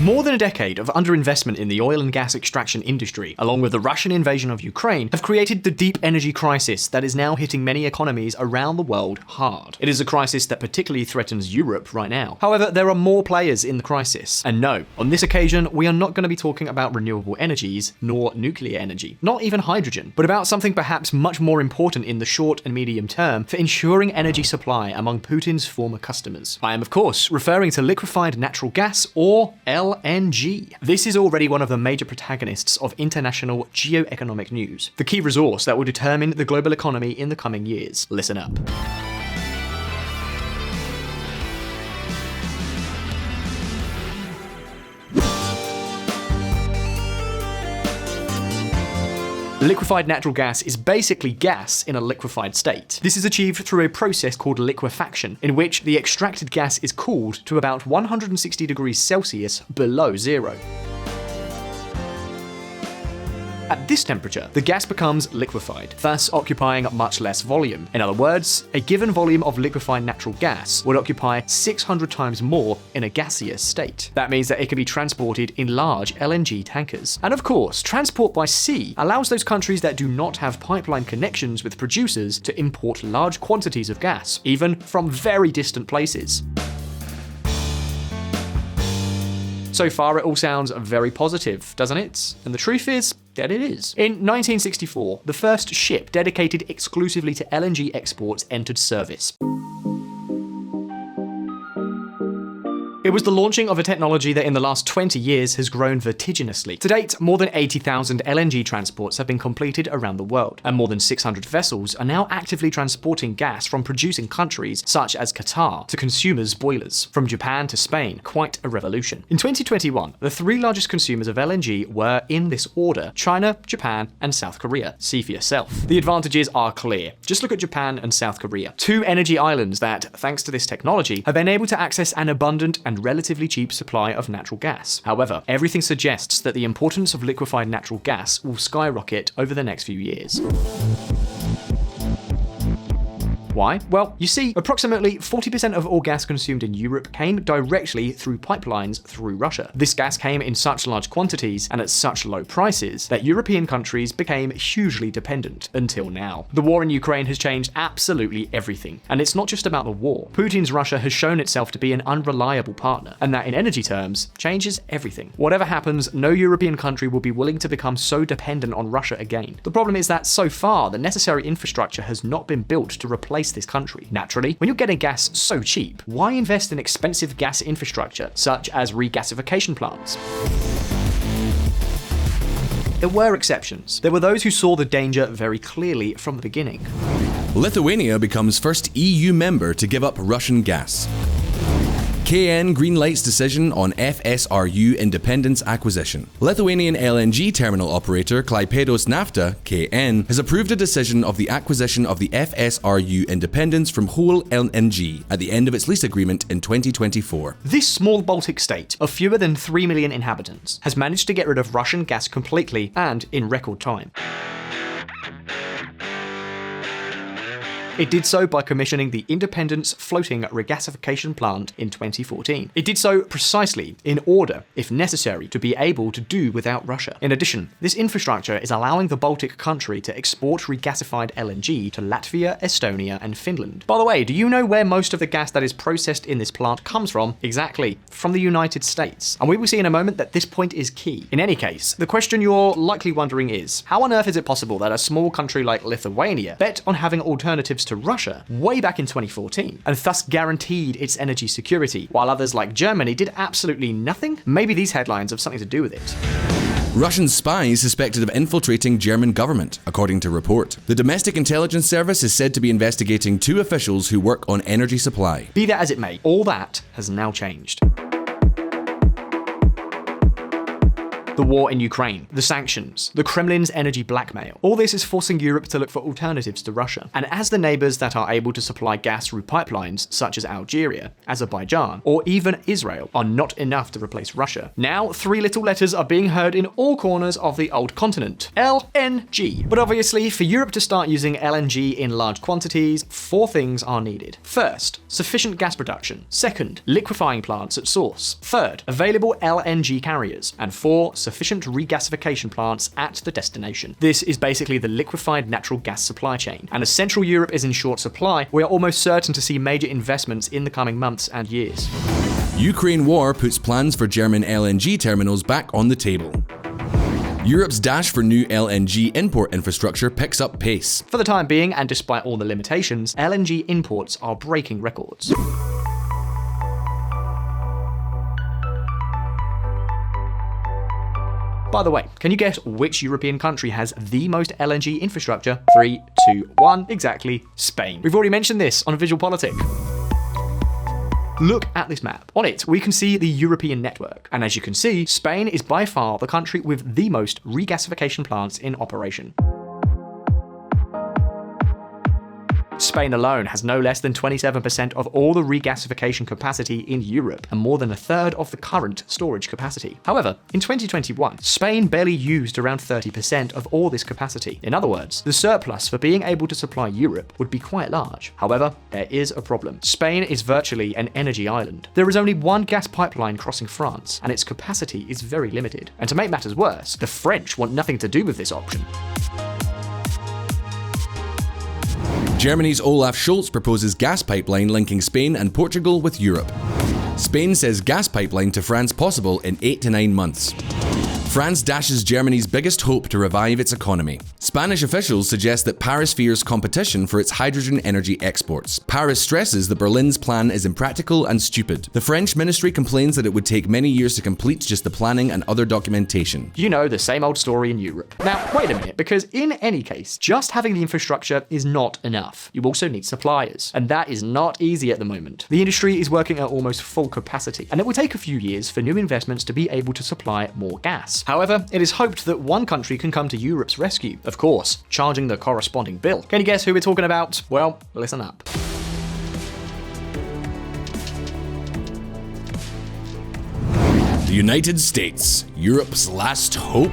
More than a decade of underinvestment in the oil and gas extraction industry, along with the Russian invasion of Ukraine, have created the deep energy crisis that is now hitting many economies around the world hard. It is a crisis that particularly threatens Europe right now. However, there are more players in the crisis. And no, on this occasion, we are not going to be talking about renewable energies, nor nuclear energy, not even hydrogen, but about something perhaps much more important in the short and medium term for ensuring energy supply among Putin's former customers. I am, of course, referring to liquefied natural gas, or LNG. This is already one of the major protagonists of international geoeconomic news, the key resource that will determine the global economy in the coming years. Listen up. Liquefied natural gas is basically gas in a liquefied state. This is achieved through a process called liquefaction, in which the extracted gas is cooled to about 160 degrees Celsius below zero. At this temperature, the gas becomes liquefied, thus occupying much less volume. In other words, a given volume of liquefied natural gas would occupy 600 times more in a gaseous state. That means that it can be transported in large LNG tankers. And of course, transport by sea allows those countries that do not have pipeline connections with producers to import large quantities of gas, even from very distant places. So far, it all sounds very positive, doesn't it? And the truth is that it is. In 1964, the first ship dedicated exclusively to LNG exports entered service. It was the launching of a technology that in the last 20 years has grown vertiginously. To date, more than 80,000 LNG transports have been completed around the world, and more than 600 vessels are now actively transporting gas from producing countries such as Qatar to consumers' boilers. From Japan to Spain, quite a revolution. In 2021, the three largest consumers of LNG were, in this order, China, Japan, and South Korea. See for yourself. The advantages are clear. Just look at Japan and South Korea. Two energy islands that, thanks to this technology, have been able to access an abundant and relatively cheap supply of natural gas. However, everything suggests that the importance of liquefied natural gas will skyrocket over the next few years. Why? Well, you see, approximately 40% of all gas consumed in Europe came directly through pipelines through Russia. This gas came in such large quantities and at such low prices that European countries became hugely dependent until now. The war in Ukraine has changed absolutely everything. And it's not just about the war. Putin's Russia has shown itself to be an unreliable partner, and that in energy terms changes everything. Whatever happens, no European country will be willing to become so dependent on Russia again. The problem is that so far, the necessary infrastructure has not been built to replace this country. Naturally, when you're getting gas so cheap, why invest in expensive gas infrastructure such as regasification plants? There were exceptions. There were those who saw the danger very clearly from the beginning. Lithuania becomes first EU member to give up Russian gas. KN greenlights decision on FSRU independence acquisition. Lithuanian LNG terminal operator Klaipėdos Nafta, KN, has approved a decision of the acquisition of the FSRU independence from Whole LNG at the end of its lease agreement in 2024. This small Baltic state of fewer than 3 million inhabitants has managed to get rid of Russian gas completely and in record time. It did so by commissioning the Independence Floating Regasification Plant in 2014. It did so precisely in order, if necessary, to be able to do without Russia. In addition, this infrastructure is allowing the Baltic country to export regasified LNG to Latvia, Estonia, and Finland. By the way, do you know where most of the gas that is processed in this plant comes from? Exactly, from the United States. And we will see in a moment that this point is key. In any case, the question you're likely wondering is, how on earth is it possible that a small country like Lithuania bet on having alternatives to Russia way back in 2014 and thus guaranteed its energy security, while others like Germany did absolutely nothing? Maybe these headlines have something to do with it. Russian spies suspected of infiltrating German government, according to report. The domestic intelligence service is said to be investigating 2 officials who work on energy supply. Be that as it may, all that has now changed. The war in Ukraine, the sanctions, the Kremlin's energy blackmail. All this is forcing Europe to look for alternatives to Russia. And as the neighbors that are able to supply gas through pipelines, such as Algeria, Azerbaijan, or even Israel, are not enough to replace Russia, now 3 little letters are being heard in all corners of the old continent. LNG. But obviously, for Europe to start using LNG in large quantities, 4 things are needed. First, sufficient gas production. Second, liquefying plants at source. Third, available LNG carriers. And 4, sufficient regasification plants at the destination. This is basically the liquefied natural gas supply chain. And as Central Europe is in short supply, we are almost certain to see major investments in the coming months and years. Ukraine war puts plans for German LNG terminals back on the table. Europe's dash for new LNG import infrastructure picks up pace. For the time being, and despite all the limitations, LNG imports are breaking records. By the way, can you guess which European country has the most LNG infrastructure? 3, 2, 1, exactly, Spain. We've already mentioned this on VisualPolitik. Look at this map. On it, we can see the European network. And as you can see, Spain is by far the country with the most regasification plants in operation. Spain alone has no less than 27% of all the regasification capacity in Europe and more than a third of the current storage capacity. However, in 2021, Spain barely used around 30% of all this capacity. In other words, the surplus for being able to supply Europe would be quite large. However, there is a problem. Spain is virtually an energy island. There is only one gas pipeline crossing France, and its capacity is very limited. And to make matters worse, the French want nothing to do with this option. Germany's Olaf Scholz proposes gas pipeline linking Spain and Portugal with Europe. Spain says gas pipeline to France possible in 8 to 9 months. France dashes Germany's biggest hope to revive its economy. Spanish officials suggest that Paris fears competition for its hydrogen energy exports. Paris stresses that Berlin's plan is impractical and stupid. The French ministry complains that it would take many years to complete just the planning and other documentation. You know, the same old story in Europe. Now, wait a minute, because in any case, just having the infrastructure is not enough. You also need suppliers, and that is not easy at the moment. The industry is working at almost full capacity, and it will take a few years for new investments to be able to supply more gas. However, it is hoped that one country can come to Europe's rescue, of course, charging the corresponding bill. Can you guess who we're talking about? Well, listen up. The United States, Europe's last hope.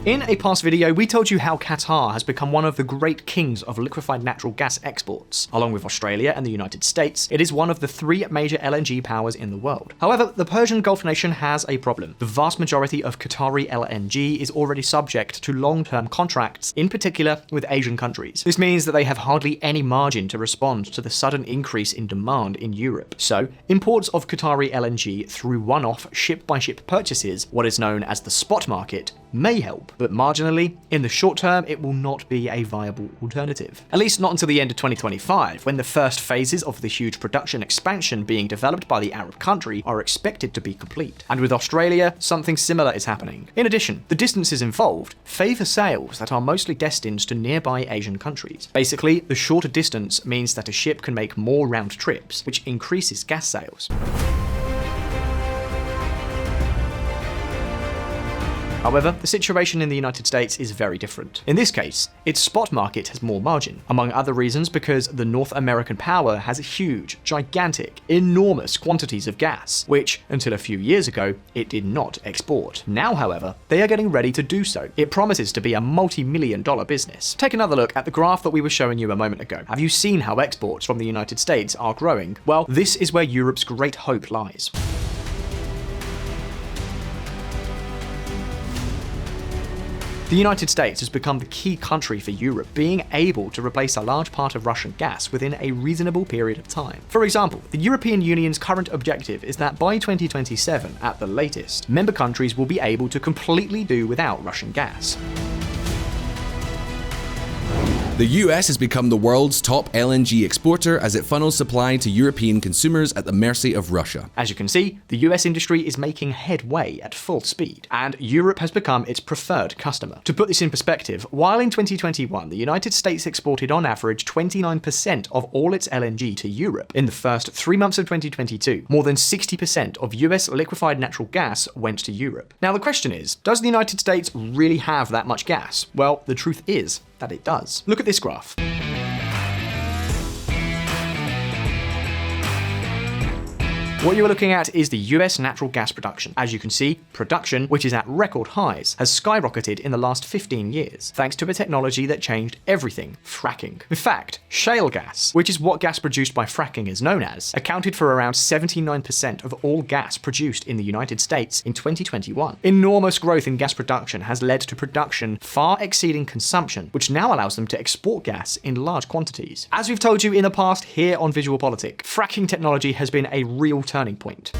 In a past video, we told you how Qatar has become one of the great kings of liquefied natural gas exports. Along with Australia and the United States, it is one of the 3 major LNG powers in the world. However, the Persian Gulf nation has a problem. The vast majority of Qatari LNG is already subject to long-term contracts, in particular with Asian countries. This means that they have hardly any margin to respond to the sudden increase in demand in Europe. So, imports of Qatari LNG through one-off ship-by-ship purchases, what is known as the spot market, may help, but marginally, in the short term, it will not be a viable alternative. At least not until the end of 2025, when the first phases of the huge production expansion being developed by the Arab country are expected to be complete. And with Australia, something similar is happening. In addition, the distances involved favour sales that are mostly destined to nearby Asian countries. Basically, the shorter distance means that a ship can make more round trips, which increases gas sales. However, the situation in the United States is very different. In this case, its spot market has more margin, among other reasons because the North American power has huge, gigantic, enormous quantities of gas, which, until a few years ago, it did not export. Now, however, they are getting ready to do so. It promises to be a multi-million-dollar business. Take another look at the graph that we were showing you a moment ago. Have you seen how exports from the United States are growing? Well, this is where Europe's great hope lies. The United States has become the key country for Europe, being able to replace a large part of Russian gas within a reasonable period of time. For example, the European Union's current objective is that by 2027, at the latest, member countries will be able to completely do without Russian gas. The US has become the world's top LNG exporter as it funnels supply to European consumers at the mercy of Russia. As you can see, the US industry is making headway at full speed, and Europe has become its preferred customer. To put this in perspective, while in 2021 the United States exported on average 29% of all its LNG to Europe, in the first 3 months of 2022, more than 60% of US liquefied natural gas went to Europe. Now the question is, does the United States really have that much gas? Well, the truth is that it does. Look at this graph. What you are looking at is the US natural gas production. As you can see, production, which is at record highs, has skyrocketed in the last 15 years, thanks to a technology that changed everything: fracking. In fact, shale gas, which is what gas produced by fracking is known as, accounted for around 79% of all gas produced in the United States in 2021. Enormous growth in gas production has led to production far exceeding consumption, which now allows them to export gas in large quantities. As we've told you in the past here on VisualPolitik, fracking technology has been a real turning point.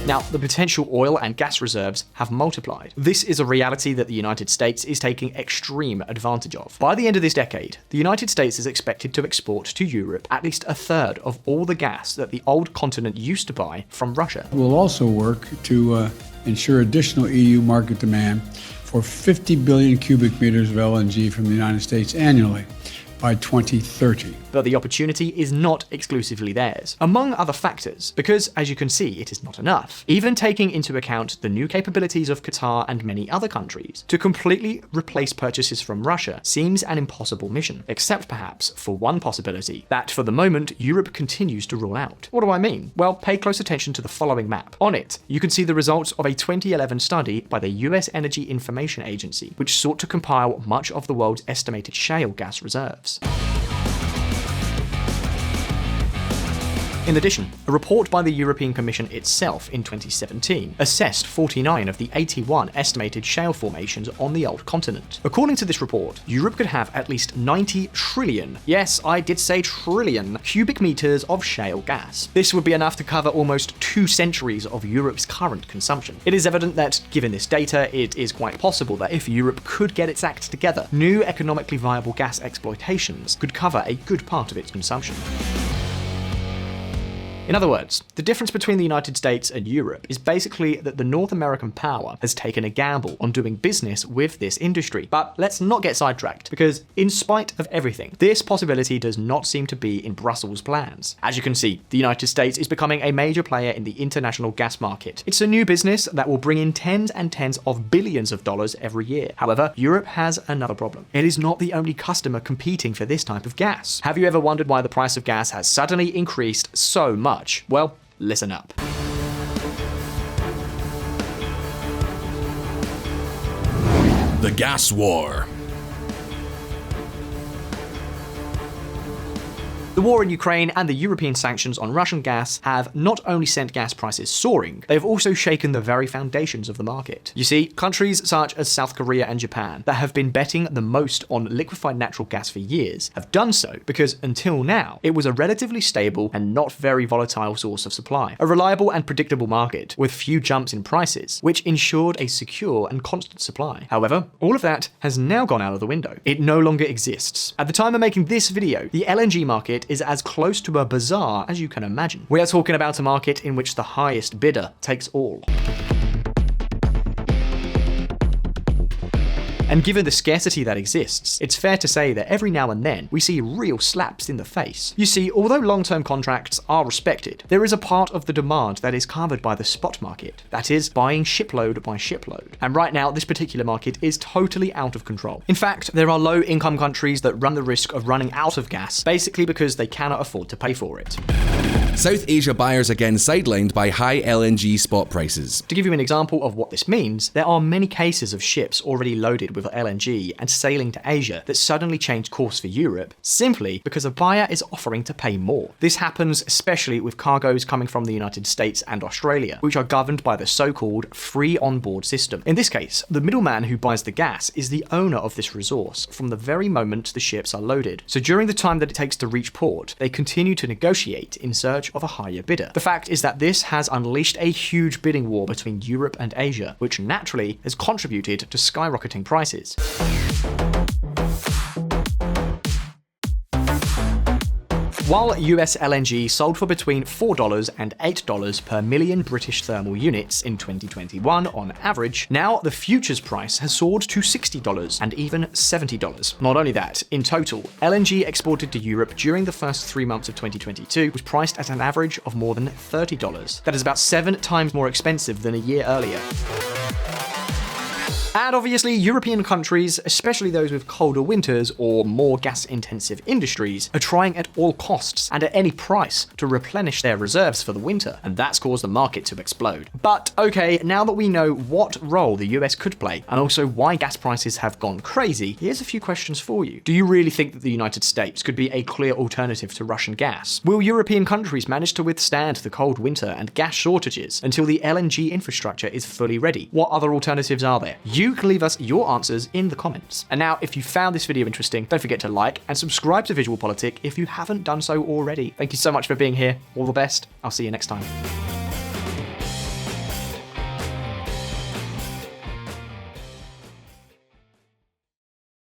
Now, the potential oil and gas reserves have multiplied. This is a reality that the United States is taking extreme advantage of. By the end of this decade, the United States is expected to export to Europe at least a third of all the gas that the old continent used to buy from Russia. We'll also work to ensure additional EU market demand for 50 billion cubic meters of LNG from the United States annually by 2030. But the opportunity is not exclusively theirs, among other factors, because as you can see, it is not enough. Even taking into account the new capabilities of Qatar and many other countries, to completely replace purchases from Russia seems an impossible mission, except perhaps for one possibility that for the moment Europe continues to rule out. What do I mean? Well, pay close attention to the following map. On it, you can see the results of a 2011 study by the US Energy Information Agency, which sought to compile much of the world's estimated shale gas reserves. In addition, a report by the European Commission itself in 2017 assessed 49 of the 81 estimated shale formations on the old continent. According to this report, Europe could have at least 90 trillion, yes, I did say trillion, cubic meters of shale gas. This would be enough to cover almost 2 centuries of Europe's current consumption. It is evident that, given this data, it is quite possible that if Europe could get its act together, new economically viable gas exploitations could cover a good part of its consumption. In other words, the difference between the United States and Europe is basically that the North American power has taken a gamble on doing business with this industry. But let's not get sidetracked, because in spite of everything, this possibility does not seem to be in Brussels' plans. As you can see, the United States is becoming a major player in the international gas market. It's a new business that will bring in tens and tens of billions of dollars every year. However, Europe has another problem. It is not the only customer competing for this type of gas. Have you ever wondered why the price of gas has suddenly increased so much? Well, listen up. The Gas War. The war in Ukraine and the European sanctions on Russian gas have not only sent gas prices soaring, they have also shaken the very foundations of the market. You see, countries such as South Korea and Japan that have been betting the most on liquefied natural gas for years have done so because until now, it was a relatively stable and not very volatile source of supply. A reliable and predictable market with few jumps in prices, which ensured a secure and constant supply. However, all of that has now gone out of the window. It no longer exists. At the time of making this video, the LNG market is as close to a bazaar as you can imagine. We are talking about a market in which the highest bidder takes all. And given the scarcity that exists, it's fair to say that every now and then we see real slaps in the face. You see, although long-term contracts are respected, there is a part of the demand that is covered by the spot market, that is, buying shipload by shipload. And right now, this particular market is totally out of control. In fact, there are low-income countries that run the risk of running out of gas, basically because they cannot afford to pay for it. South Asia buyers again sidelined by high LNG spot prices. To give you an example of what this means, there are many cases of ships already loaded with LNG and sailing to Asia that suddenly changed course for Europe simply because a buyer is offering to pay more. This happens especially with cargoes coming from the United States and Australia, which are governed by the so-called free on-board system. In this case, the middleman who buys the gas is the owner of this resource from the very moment the ships are loaded. So during the time that it takes to reach port, they continue to negotiate in search search of a higher bidder. The fact is that this has unleashed a huge bidding war between Europe and Asia, which naturally has contributed to skyrocketing prices. While US LNG sold for between $4 and $8 per million British thermal units in 2021 on average, now the futures price has soared to $60 and even $70. Not only that, in total, LNG exported to Europe during the first 3 months of 2022 was priced at an average of more than $30. That is about 7 times more expensive than a year earlier. And obviously, European countries, especially those with colder winters or more gas-intensive industries, are trying at all costs and at any price to replenish their reserves for the winter, and that's caused the market to explode. But okay, now that we know what role the US could play, and also why gas prices have gone crazy, here's a few questions for you. Do you really think that the United States could be a clear alternative to Russian gas? Will European countries manage to withstand the cold winter and gas shortages until the LNG infrastructure is fully ready? What other alternatives are there? You can leave us your answers in the comments. And now, if you found this video interesting, don't forget to like and subscribe to VisualPolitik if you haven't done so already. Thank you so much for being here. All the best. I'll see you next time.